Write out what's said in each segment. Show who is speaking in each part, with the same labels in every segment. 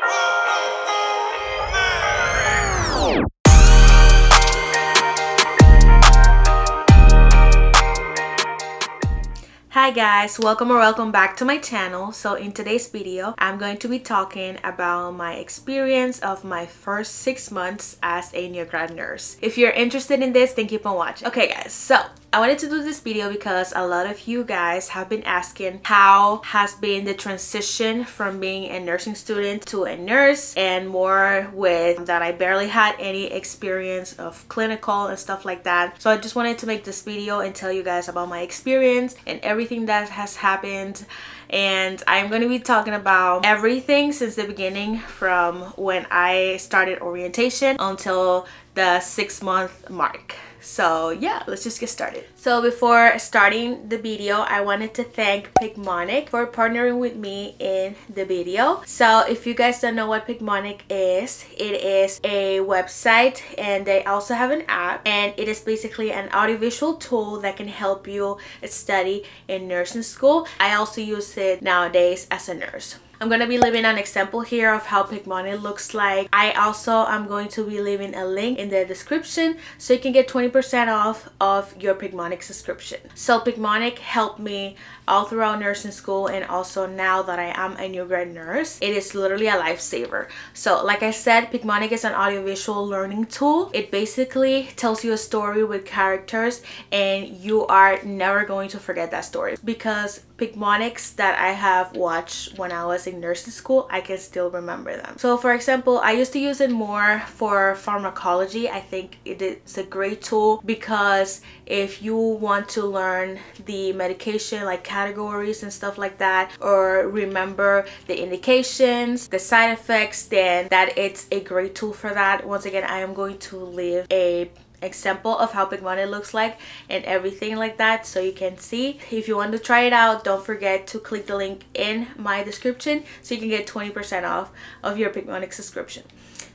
Speaker 1: Hi guys, welcome or welcome back to my channel. So in today's video, I'm going to be talking about my experience of my first 6 months as a new grad nurse. If you're interested in this, then keep on watching. Okay guys, so I wanted to do this video because a lot of you guys have been asking how has been the transition from being a nursing student to a nurse, and more with that I barely had any experience of clinical and stuff like that. So I just wanted to make this video and tell you guys about my experience and everything that has happened. And I'm going to be talking about everything since the beginning, from when I started orientation until the 6-month mark. So yeah, let's just get started. So before starting the video, I wanted to thank Picmonic for partnering with me in the video. So if you guys don't know what Picmonic is, it is a website and they also have an app, and it is basically an audiovisual tool that can help you study in nursing school. I also use it nowadays as a nurse. I'm going to be leaving an example here of how Picmonic looks like. I also am going to be leaving a link in the description so you can get 20% off of your Picmonic subscription. So Picmonic helped me all throughout nursing school, and also now that I am a new grad nurse, it is literally a lifesaver. So like I said, Picmonic is an audiovisual learning tool. It basically tells you a story with characters, and you are never going to forget that story, because Picmonics that I have watched when I was in nursing school, I can still remember them. So for example, I used to use it more for pharmacology. I think it is a great tool because if you want to learn the medication like categories and stuff like that, or remember the indications, the side effects, then that it's a great tool for that. Once again, I am going to leave a example of how Picmonic looks like and everything like that so you can see. If you want to try it out, don't forget to click the link in my description so you can get 20% off of your Picmonic subscription.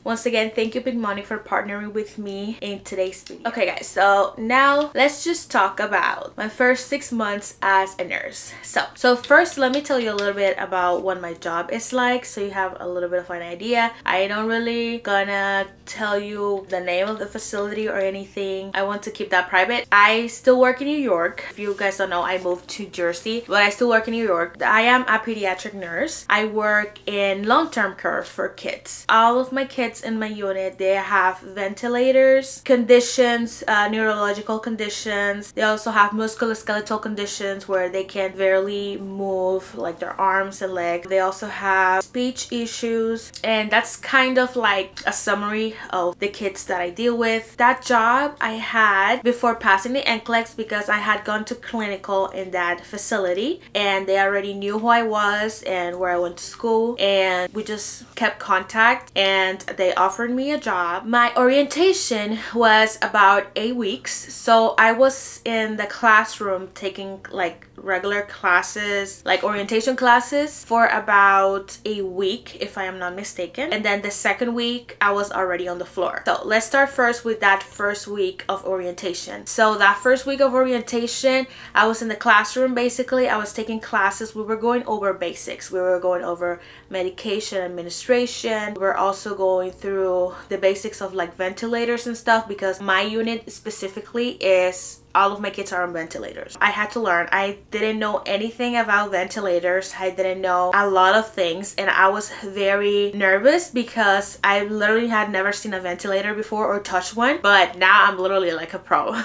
Speaker 1: Once again, thank you Picmonic for partnering with me in today's video. Okay guys, so now let's just talk about my first 6 months as a nurse. So first, let me tell you a little bit about what my job is like so you have a little bit of an idea. I don't really gonna tell you the name of the facility or anything. I want to keep that private. I still work in New York. If you guys don't know, I moved to Jersey, but I still work in New York. I am a pediatric nurse. I work in long-term care for kids. All of my kids in my unit, they have ventilators, conditions, neurological conditions. They also have musculoskeletal conditions where they can barely move like their arms and legs. They also have speech issues, and that's kind of like a summary of the kids that I deal with. That job I had before passing the NCLEX because I had gone to clinical in that facility and they already knew who I was and where I went to school, and we just kept contact and they offered me a job. My orientation was about 8 weeks, so I was in the classroom taking like regular classes, like orientation classes, for about a week if I am not mistaken, and then the second week I was already on the floor. So let's start first with that first week of orientation. So that first week of orientation, I was in the classroom. Basically I was taking classes. We were going over basics. We were going over medication administration. We were also going through the basics of like ventilators and stuff, because my unit specifically is all of my kids are on ventilators. I had to learn. I didn't know anything about ventilators. I didn't know a lot of things, and I was very nervous because I literally had never seen a ventilator before or touched one, but now I'm literally like a pro.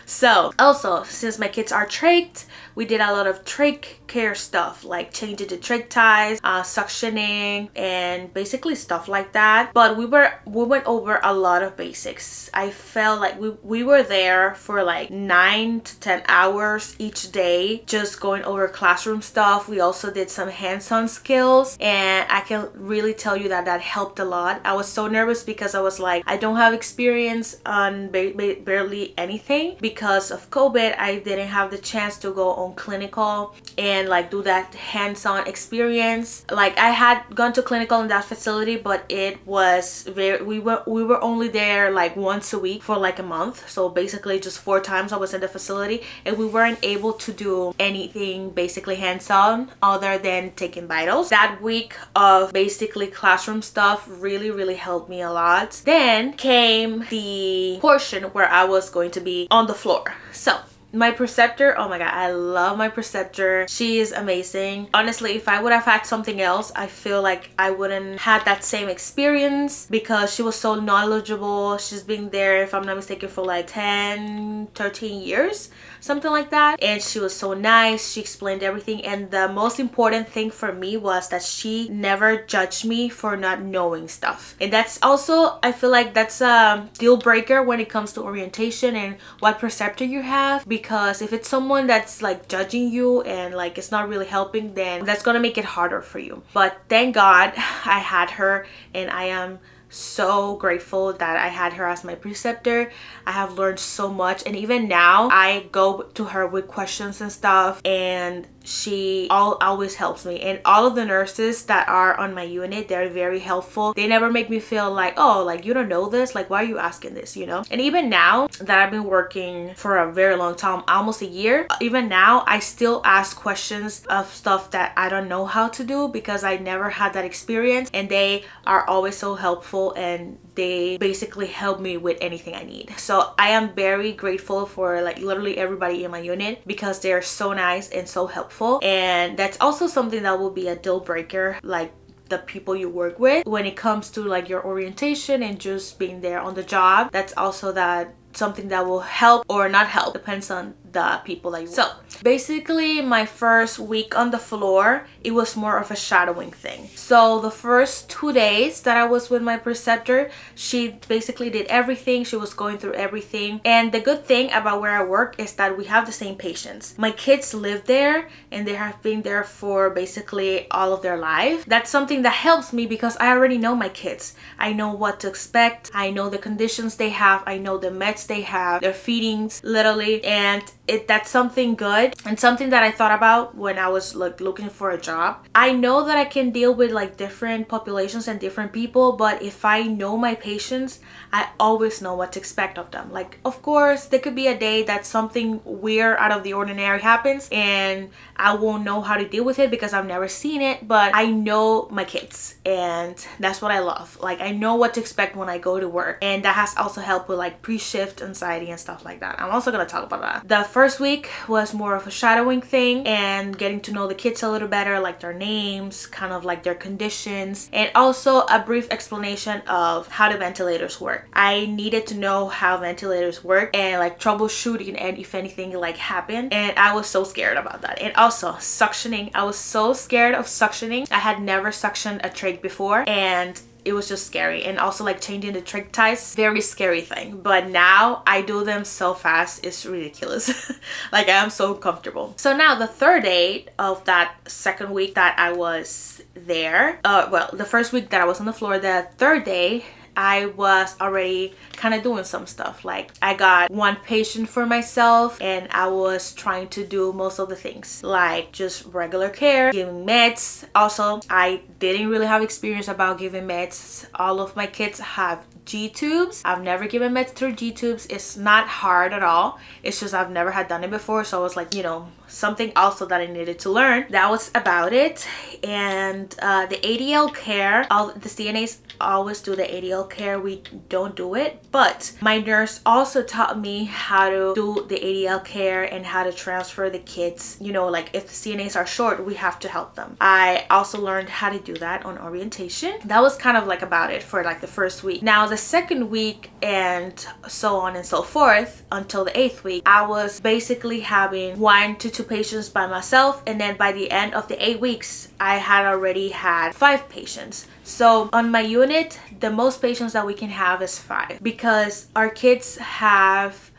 Speaker 1: So also, since my kids are trached, we did a lot of trach care stuff like changing the trach ties, suctioning, and basically stuff like that. But we went over a lot of basics. I felt like we were there for like 9 to 10 hours each day just going over classroom stuff. We also did some hands-on skills, and I can really tell you that that helped a lot. I was so nervous because I was like, I don't have experience on barely anything. Because of COVID, I didn't have the chance to go on clinical, and and like do that hands-on experience. Like I had gone to clinical in that facility, but it was very, we were only there like once a week for like a month, so basically just 4 times I was in the facility, and we weren't able to do anything basically hands-on other than taking vitals. That week of basically classroom stuff really helped me a lot. Then came the portion where I was going to be on the floor. So my preceptor, oh my god, I love my preceptor. She is amazing. Honestly, if I would have had something else, I feel like I wouldn't had that same experience, because she was so knowledgeable. She's been there, if I'm not mistaken, for like 10-13 years, something like that, and she was so nice. She explained everything, and the most important thing for me was that she never judged me for not knowing stuff. And that's also, I feel like that's a deal breaker when it comes to orientation and what preceptor you have, because if it's someone that's like judging you and like it's not really helping, then that's gonna make it harder for you. But thank God I had her, and I am so grateful that I had her as my preceptor. I have learned so much, and even now I go to her with questions and stuff, and she always helps me. And all of the nurses that are on my unit, they're very helpful. They never make me feel like, oh, like you don't know this, like why are you asking this, you know? And even now that I've been working for a very long time, almost a year, even now I still ask questions of stuff that I don't know how to do, because I never had that experience, and they are always so helpful, and they basically help me with anything I need. So I am very grateful for like literally everybody in my unit, because they're so nice and so helpful. And that's also something that will be a deal breaker, like the people you work with when it comes to like your orientation and just being there on the job. That's also that something that will help or not help, depends on the people that you work. So basically my first week on the floor, it was more of a shadowing thing. So the first 2 days that I was with my preceptor, she basically did everything. She was going through everything. And the good thing about where I work is that we have the same patients. My kids live there, and they have been there for basically all of their life. That's something that helps me, because I already know my kids. I know what to expect. I know the conditions they have. I know the meds they have, their feedings, literally. And that's something good, and something that I thought about when I was like looking for a job. I know that I can deal with like different populations and different people, but if I know my patients, I always know what to expect of them. Like, of course, there could be a day that something weird out of the ordinary happens, and I won't know how to deal with it because I've never seen it, but I know my kids, and that's what I love. Like, I know what to expect when I go to work, and that has also helped with like pre-shift anxiety and stuff like that. I'm also gonna talk about that. The first week was more of a shadowing thing and getting to know the kids a little better, like their names, kind of like their conditions, and also a brief explanation of how the ventilators work. I needed to know how ventilators work and like troubleshooting, and if anything like happened, and I was so scared about that. And also suctioning, I was so scared of suctioning. I had never suctioned a trach before, and it was just scary. And also like changing the trach ties, very scary thing. But now I do them so fast, it's ridiculous. Like, I am so comfortable. So now the third day of that second week that I was there, well, the first week that I was on the floor, the third day I was already kind of doing some stuff. Like, I got one patient for myself, and I was trying to do most of the things, like just regular care, giving meds. Also, I didn't really have experience about giving meds. All of my kids have G-tubes. I've never given meds through G-tubes. It's not hard at all. It's just I've never had done it before, so I was like, you know, something also that I needed to learn. That was about it. And the ADL care, all the CNAs always do the ADL care. We don't do it, but my nurse also taught me how to do the ADL care and how to transfer the kids. You know, like if the CNAs are short, we have to help them. I also learned how to do that on orientation. That was kind of like about it for like the first week. Now the second week, and so on and so forth until the 8th week, I was basically having 1 to 2 patients by myself, and then by the end of the 8 weeks I had already had 5 patients. So on my unit, the most patients that we can have is 5, because our kids have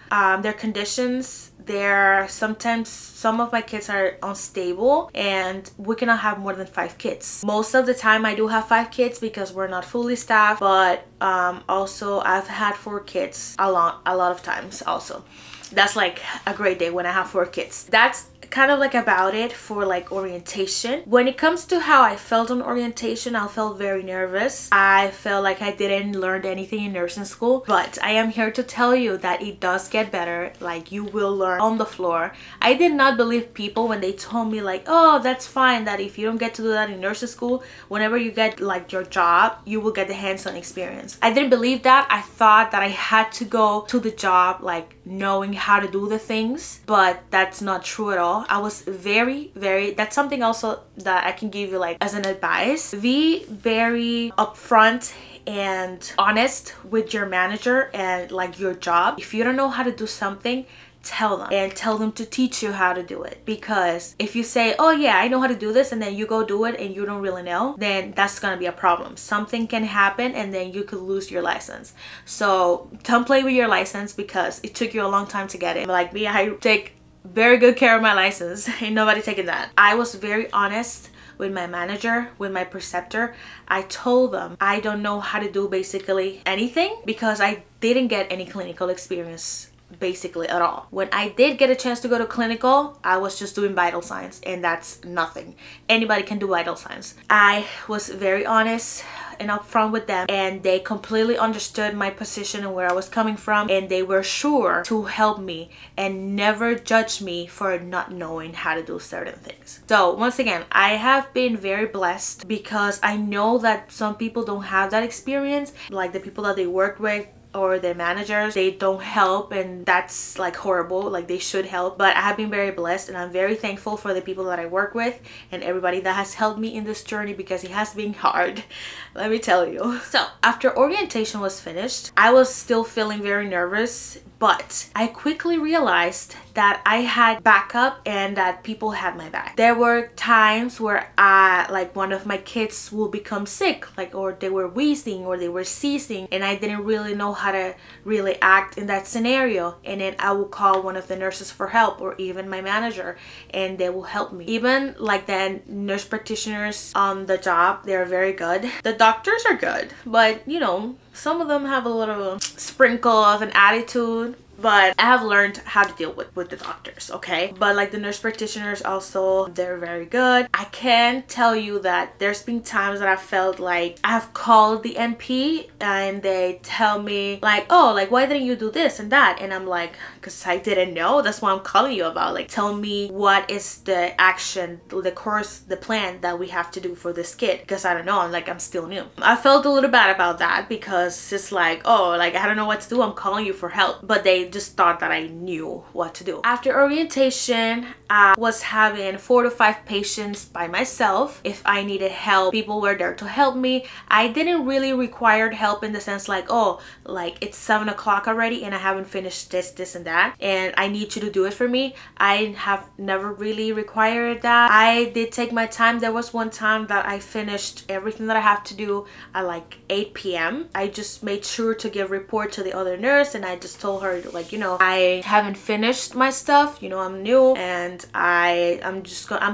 Speaker 1: their conditions. There sometimes some of my kids are unstable, and we cannot have more than 5 kids. Most of the time I do have 5 kids because we're not fully staffed, but also I've had 4 kids a lot of times also. That's like a great day when I have 4 kids. That's kind of like about it for like orientation. When it comes to how I felt on orientation, I felt very nervous. I felt like I didn't learn anything in nursing school, but I am here to tell you that it does get better. Like, you will learn on the floor. I did not believe people when they told me like, oh, that's fine, that if you don't get to do that in nursing school, whenever you get like your job, you will get the hands-on experience. I didn't believe that. I thought that I had to go to the job like knowing how to do the things, but that's not true at all. I was very that's something also that I can give you like as an advice. Be very upfront and honest with your manager and like your job. If you don't know how to do something, tell them, and tell them to teach you how to do it. Because if you say, oh yeah, I know how to do this, and then you go do it and you don't really know, then that's gonna be a problem. Something can happen and then you could lose your license. So don't play with your license, because it took you a long time to get it. Like me, I take very good care of my license. Ain't nobody taking that. I was very honest with my manager, with my preceptor. I told them I don't know how to do basically anything, because I didn't get any clinical experience basically at all. When I did get a chance to go to clinical, I was just doing vital signs, and that's nothing. Anybody can do vital signs. I was very honest and upfront with them, and they completely understood my position and where I was coming from, and they were sure to help me and never judge me for not knowing how to do certain things. So once again, I have been very blessed, because I know that some people don't have that experience. Like the people that they work with or their managers, they don't help, and that's like horrible. Like, they should help. But I have been very blessed, and I'm very thankful for the people that I work with and everybody that has helped me in this journey, because it has been hard, let me tell you. So after orientation was finished, I was still feeling very nervous, but I quickly realized that I had backup and that people had my back. There were times where like one of my kids will become sick, like, or they were wheezing or they were seizing, and I didn't really know how to really act in that scenario. And then I will call one of the nurses for help, or even my manager, and they will help me. Even like the nurse practitioners on the job, they're very good. The doctors are good, but you know, some of them have a little sprinkle of an attitude. But I have learned how to deal with the doctors, okay? But like the nurse practitioners also, they're very good. I can tell you that there's been times that I felt like I have called the NP and they tell me like, oh, like, why didn't you do this and that? And I'm like, because I didn't know. That's what I'm calling you about. Like, tell me what is the action, the course, the plan that we have to do for this kid, because I don't know. I'm still new. I felt a little bad about that, because it's like, oh, like, I don't know what to do. I'm calling you for help. But they just thought that I knew what to do. After orientation, I was having 4 to 5 patients by myself. If I needed help, people were there to help me. I didn't really require help in the sense like, oh, like, it's 7 o'clock already and I haven't finished this and that, and I need you to do it for me. I have never really required that. I did take my time. There was one time that I finished everything that I have to do at like 8 p.m. I just made sure to give report to the other nurse, and I just told her, like, you know, I haven't finished my stuff, you know, I'm new, and I'm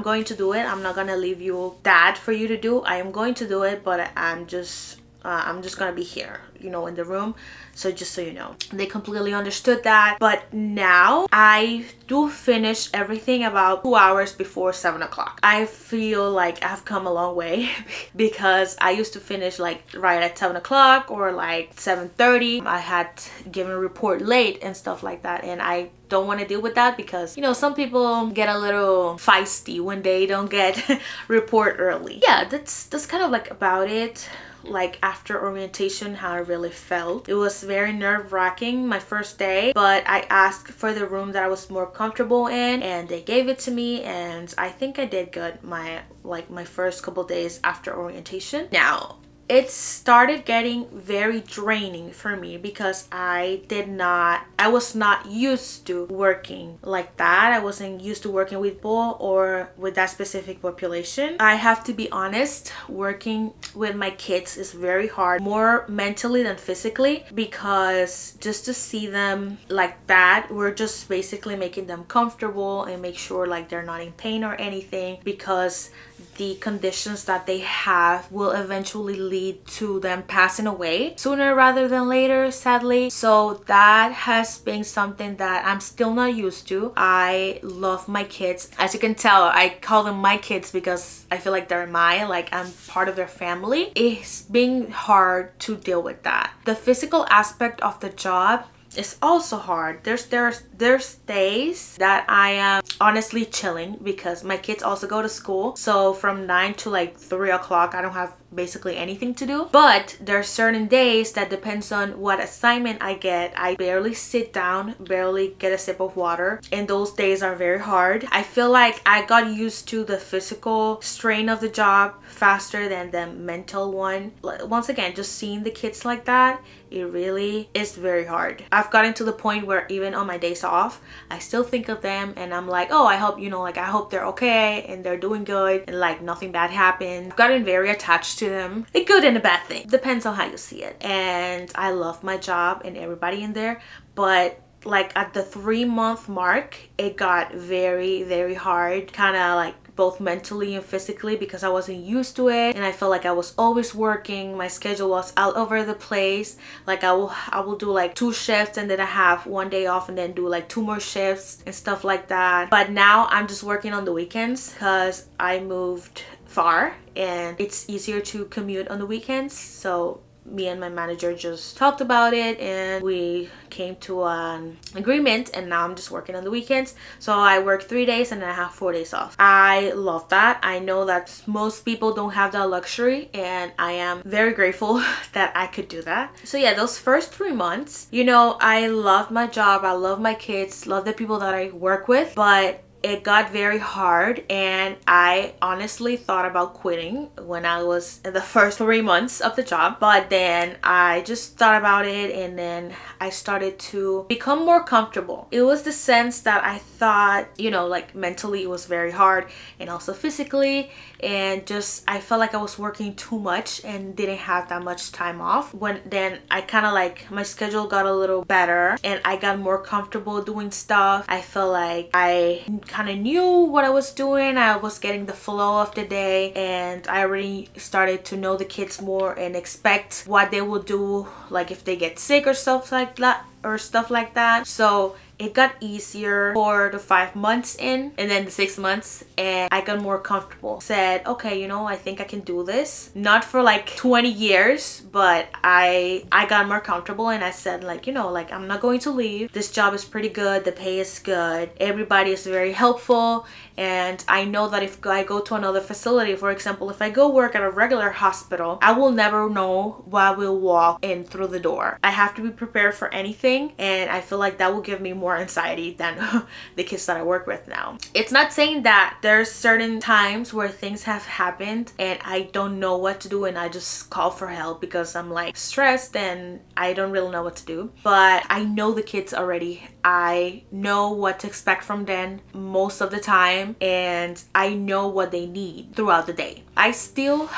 Speaker 1: going to do it. I'm not gonna leave you that for you to do. I am going to do it, but I'm just gonna be here, you know, in the room. So just so you know, they completely understood that. But now I do finish everything about 2 hours before 7 o'clock. I feel like I've come a long way because I used to finish like right at 7 o'clock or like 7:30. I had given a report late and stuff like that, and I don't want to deal with that, because you know, some people get a little feisty when they don't get report early. Yeah, that's kind of like about it. Like, after orientation, how I really felt. It was very nerve-wracking my first day, but I asked for the room that I was more comfortable in, and they gave it to me, and I think I did good my first couple days after orientation. Now, it started getting very draining for me, because I was not used to working like that. I wasn't used to working with people or with that specific population. I have to be honest, working with my kids is very hard, more mentally than physically, because just to see them like that, we're just basically making them comfortable and make sure like they're not in pain or anything, because the conditions that they have will eventually lead to them passing away sooner rather than later, sadly. So that has been something that I'm still not used to. I love my kids. As you can tell, I call them my kids because I feel like they're mine, like I'm part of their family. It's been hard to deal with that. The physical aspect of the job is also hard. There's days that I am honestly chilling because my kids also go to school. So from 9 to like 3 o'clock, I don't have basically anything to do. But there are certain days that depends on what assignment I get. I barely sit down, barely get a sip of water, and those days are very hard. I feel like I got used to the physical strain of the job faster than the mental one. Once again, just seeing the kids like that, it really is very hard. I've gotten to the point where even on my days off, I still think of them and I'm like, oh, I hope, you know, like I hope they're okay and they're doing good and like nothing bad happened. I've gotten very attached to them. A good and a bad thing. Depends on how you see it. And I love my job and everybody in there, but like at the 3-month mark, it got very, very hard, kind of like both mentally and physically, because I wasn't used to it and I felt like I was always working. My schedule was all over the place. Like I will do like 2 shifts and then I have 1 day off and then do like 2 more shifts and stuff like that. But now I'm just working on the weekends because I moved far and it's easier to commute on the weekends. So me and my manager just talked about it and we came to an agreement, and now I'm just working on the weekends. So I work 3 days and then I have 4 days off. I love that. I know that most people don't have that luxury and I am very grateful that I could do that. So yeah, those first 3 months, you know, I love my job, I love my kids, love the people that I work with, but it got very hard and I honestly thought about quitting when I was in the first 3 months of the job. But then I just thought about it and then I started to become more comfortable. It was the sense that I thought, you know, like mentally it was very hard and also physically, and just I felt like I was working too much and didn't have that much time off. When then I kind of like my schedule got a little better and I got more comfortable doing stuff. I felt like I kind of knew what I was doing. I was getting the flow of the day and I already started to know the kids more and expect what they will do, like if they get sick or stuff like that. So it got easier 4 to 5 months in, and then the 6 months, and I got more comfortable. Said, okay, you know, I think I can do this. Not for like 20 years, but I got more comfortable and I said, like, you know, like I'm not going to leave. This job is pretty good. The pay is good. Everybody is very helpful. And I know that if I go to another facility, for example, if I go work at a regular hospital, I will never know what will walk in through the door. I have to be prepared for anything, and I feel like that will give me more anxiety than the kids that I work with now. It's not saying that there's certain times where things have happened and I don't know what to do and I just call for help because I'm like stressed and I don't really know what to do. But I know the kids already. I know what to expect from them most of the time, and I know what they need throughout the day. I still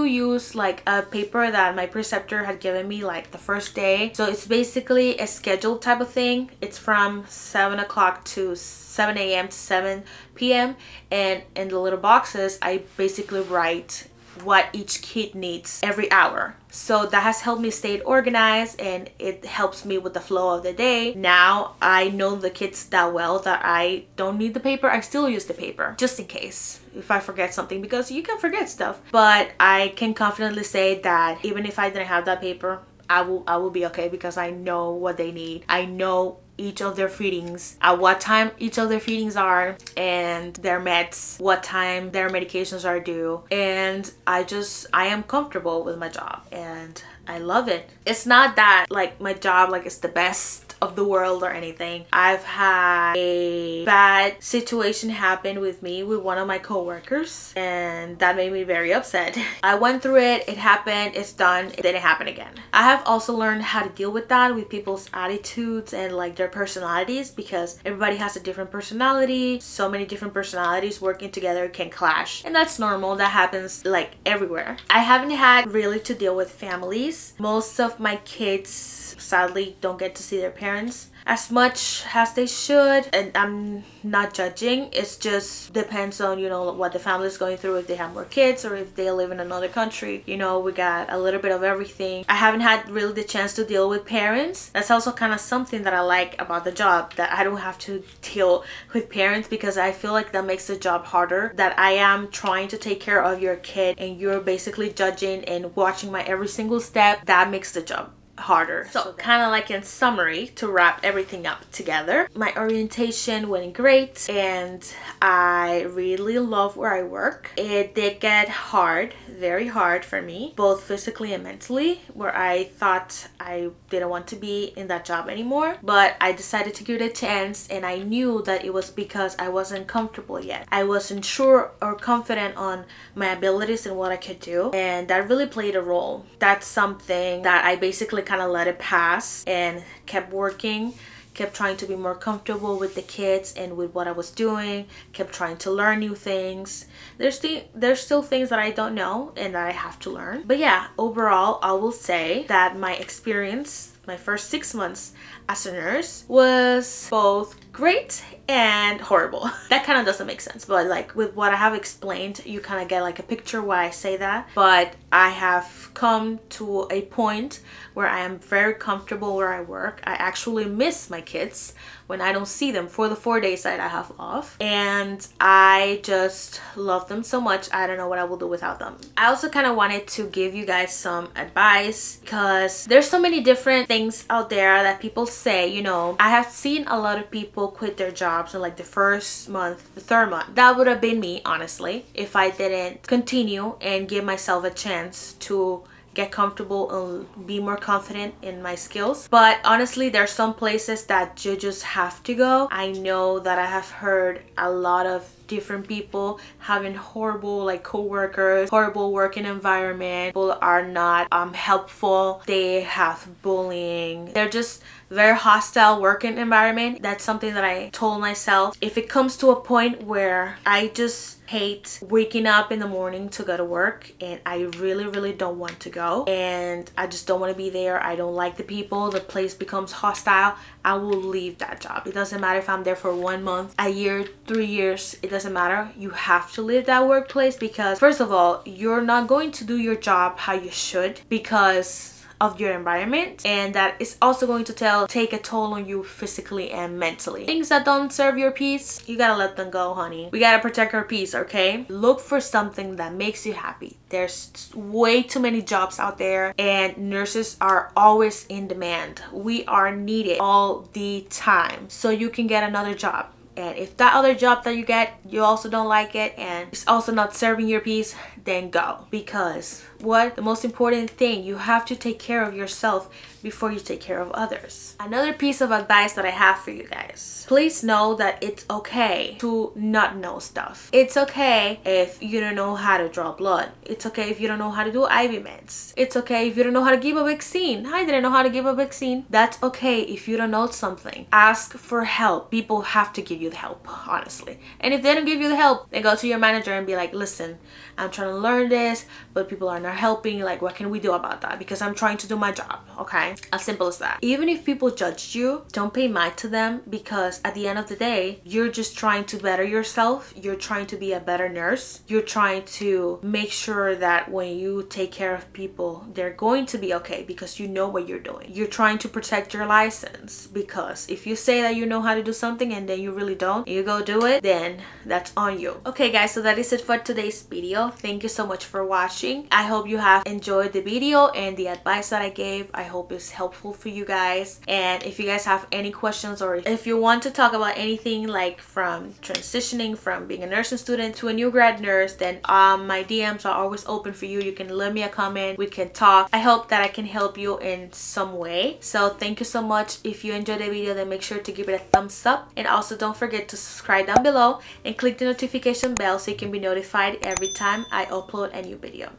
Speaker 1: use like a paper that my preceptor had given me like the first day. So it's basically a schedule type of thing. It's from 7 o'clock to 7 a.m. to 7 p.m. and in the little boxes I basically write what each kid needs every hour. So that has helped me stay organized and it helps me with the flow of the day. Now I know the kids that well that I don't need the paper. I still use the paper just in case if I forget something, because you can forget stuff. But I can confidently say that even if I didn't have that paper, I will be okay because I know what they need. I know each of their feedings, at what time each of their feedings are, and their meds, what time their medications are due. And I am comfortable with my job and I love it. It's not that like my job like is the best of the world or anything. I've had a bad situation happen with me with one of my co-workers and that made me very upset. I went through it, it happened, it's done, it didn't happen again. I have also learned how to deal with that, with people's attitudes and like their personalities, because everybody has a different personality. So many different personalities working together can clash, and that's normal. That happens like everywhere. I haven't had really to deal with families. Most of my kids kids sadly don't get to see their parents as much as they should, and I'm not judging. It's just depends on, you know, what the family is going through, if they have more kids or if they live in another country. You know, we got a little bit of everything. I haven't had really the chance to deal with parents. That's also kind of something that I like about the job, that I don't have to deal with parents, because I feel like that makes the job harder. That I am trying to take care of your kid and you're basically judging and watching my every single step. That makes the job harder. So kind of like in summary, to wrap everything up together, my orientation went great and I really love where I work. It did get hard, very hard for me, both physically and mentally, where I thought I didn't want to be in that job anymore, but I decided to give it a chance, and I knew that it was because I wasn't comfortable yet. I wasn't sure or confident on my abilities and what I could do, and that really played a role. That's something that I basically kind of let it pass and kept working, kept trying to be more comfortable with the kids and with what I was doing, kept trying to learn new things. There's still things that I don't know and that I have to learn. But yeah, overall, I will say that my experience, my first 6 months as a nurse, was both great and horrible. That kind of doesn't make sense, but like with what I have explained, you kind of get like a picture why I say that. But I have come to a point where I am very comfortable where I work. I actually miss my kids when I don't see them for the 4 days that I have off, and I just love them so much. I don't know what I will do without them. I also kind of wanted to give you guys some advice, because there's so many different things out there that people say. You know, I have seen a lot of people quit their jobs in like the first month, the third month. That would have been me, honestly, if I didn't continue and give myself a chance to get comfortable and be more confident in my skills. But honestly, there's some places that you just have to go. I know that I have heard a lot of different people having horrible like co-workers, horrible working environment. People are not helpful. They have bullying. They're just very hostile working environment. That's something that I told myself. If it comes to a point where I just hate waking up in the morning to go to work and I really don't want to go and I just don't want to be there, I don't like the people, the place becomes hostile, I will leave that job. It doesn't matter if I'm there for 1 month, a year, 3 years, it doesn't matter. You have to leave that workplace, because first of all, you're not going to do your job how you should because of your environment, and that is also going to take a toll on you physically and mentally. Things that don't serve your peace, you gotta let them go, honey. We gotta protect our peace, okay? Look for something that makes you happy. There's way too many jobs out there, and nurses are always in demand. We are needed all the time, so you can get another job. And if that other job that you get, you also don't like it and it's also not serving your peace, then go. Because what the most important thing, you have to take care of yourself before you take care of others. Another piece of advice that I have for you guys, please know that it's okay to not know stuff. It's okay if you don't know how to draw blood. It's okay if you don't know how to do IV meds. It's okay if you don't know how to give a vaccine. I didn't know how to give a vaccine. That's okay if you don't know something. Ask for help. People have to give you the help, honestly. And if they don't give you the help, then go to your manager and be like, listen, I'm trying to learn this, but people are not helping. Like, what can we do about that? Because I'm trying to do my job, okay? As simple as that. Even if people judged you, don't pay mind to them, because at the end of the day, you're just trying to better yourself. You're trying to be a better nurse. You're trying to make sure that when you take care of people, they're going to be okay because you know what you're doing. You're trying to protect your license, because if you say that you know how to do something and then you really don't, and you go do it, then that's on you. Okay guys, so that is it for today's video. Thank you so much for watching. I hope you have enjoyed the video and the advice that I gave. I hope it's helpful for you guys. And if you guys have any questions, or if you want to talk about anything like from transitioning from being a nursing student to a new grad nurse, then my DMs are always open for you. You can leave me a comment, we can talk. I hope that I can help you in some way. So thank you so much. If you enjoyed the video, then make sure to give it a thumbs up, and also don't forget to subscribe down below and click the notification bell so you can be notified every time I upload a new video.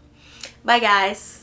Speaker 1: Bye guys.